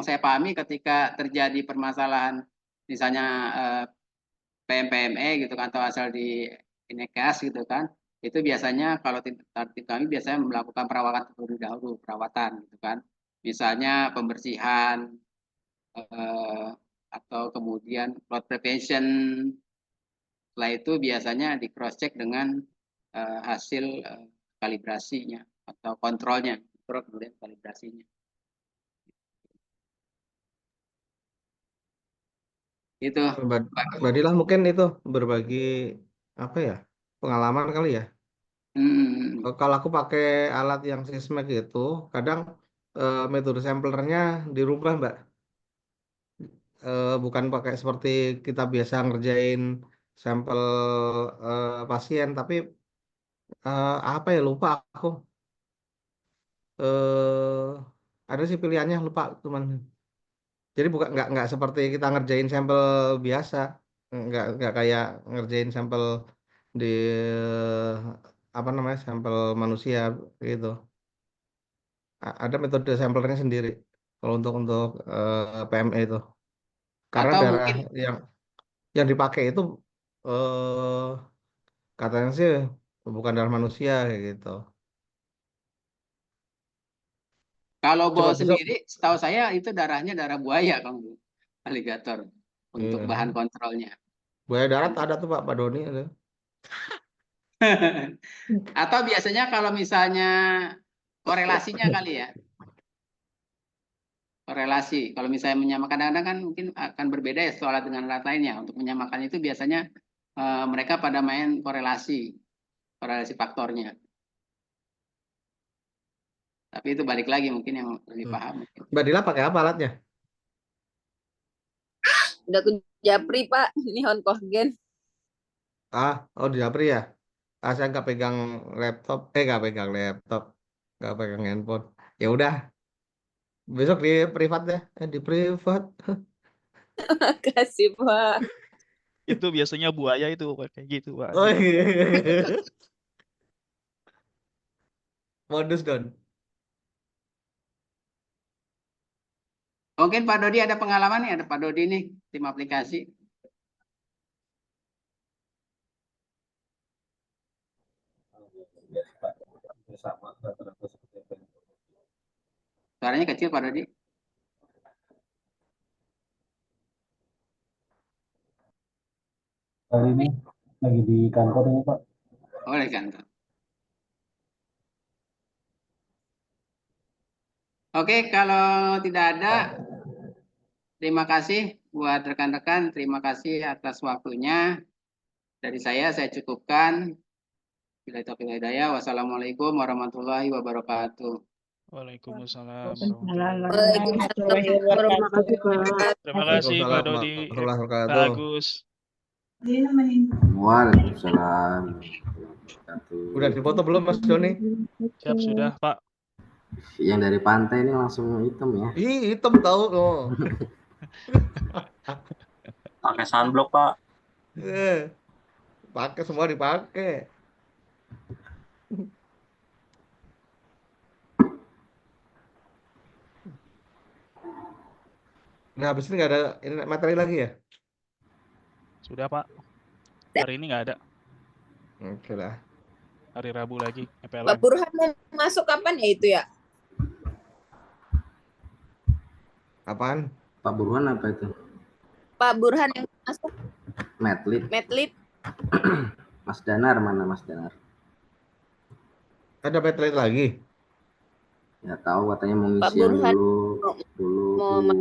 saya pahami ketika terjadi permasalahan misalnya PMPME gitu kan atau asal di Inekas gitu kan, itu biasanya kalau tim kami biasanya melakukan perawatan gitu kan, misalnya pembersihan atau kemudian flood prevention. Setelah itu biasanya di cross check dengan hasil kalibrasinya atau kontrolnya, kemudian kalibrasinya. Itu Mbak Dila mungkin itu berbagi apa ya, pengalaman kali ya. Kalau aku pakai alat yang Sysmex itu, kadang metode samplernya dirubah, Mbak. Bukan pakai seperti kita biasa ngerjain sampel pasien, tapi apa ya, lupa aku. Ada sih pilihannya, lupa teman. Jadi bukan nggak seperti kita ngerjain sampel biasa, nggak kayak ngerjain sampel di apa namanya, sampel manusia gitu. Ada metode samplernya sendiri kalau untuk PME itu. Karena atau darah mungkin yang dipakai itu katanya sih bukan darah manusia kayak gitu. kalau Coba bol bisa. sendiri, setahu saya itu darahnya darah buaya, Kang, aligator untuk Iya. bahan kontrolnya. Buaya darat ada tuh Pak Doni ada. Atau biasanya kalau misalnya korelasinya kali ya, korelasi. Kalau misalnya menyamakan, kadang-kadang kan mungkin akan berbeda ya soal dengan alat lainnya. Untuk menyamakan itu biasanya mereka pada main korelasi faktornya. Tapi itu balik lagi mungkin yang lebih paham. Mbak Dila pakai apa alatnya? Udah ke Japri, Pak. Nihon Kohgen. Oh di Japri ya. Saya nggak pegang laptop, nggak pegang handphone. Ya udah, besok di privat deh, di privat. Makasih, Pak. Itu biasanya buaya itu kayak gitu, Pak. Oh iya. Modus Don. Mungkin Pak Dodi ada pengalaman nih, ada Pak Dodi nih, tim aplikasi. Suaranya kecil Pak Dodi. Kali ini lagi di kantor ini Pak. Oh, di kantor. Oke, kalau tidak ada, terima kasih buat rekan-rekan. Terima kasih atas waktunya. Dari saya cukupkan. Bila taufiq wal hidayah. Wassalamualaikum warahmatullahi wabarakatuh. Waalaikumsalam Waalaikumsalam warahmatullahi wabarakatuh. Terima kasih Pak Dodi, Warahmatullahi Pak wabarakatuh. Agus. Waalaikumsalam. Udah dipoto belum Mas Doni? Siap sudah, Pak. Yang dari pantai ini langsung hitam ya. Ih, hitam tahu. Oh. Pakai sunblock, Pak. Pakai semua dipakai. Nah, habis ini nggak ada ini materi lagi ya? Sudah, Pak. Hari ini nggak ada. Oke lah. Hari Rabu lagi, Pak PLN. Burhan mau masuk kapan ya itu ya? Apaan? Pak Burhan apa itu? Pak Burhan yang masuk Medlit. Mas Danar mana Mas Danar? Ada materi lagi? Ya tahu katanya mau Pak ngisi yang Burhan dulu mau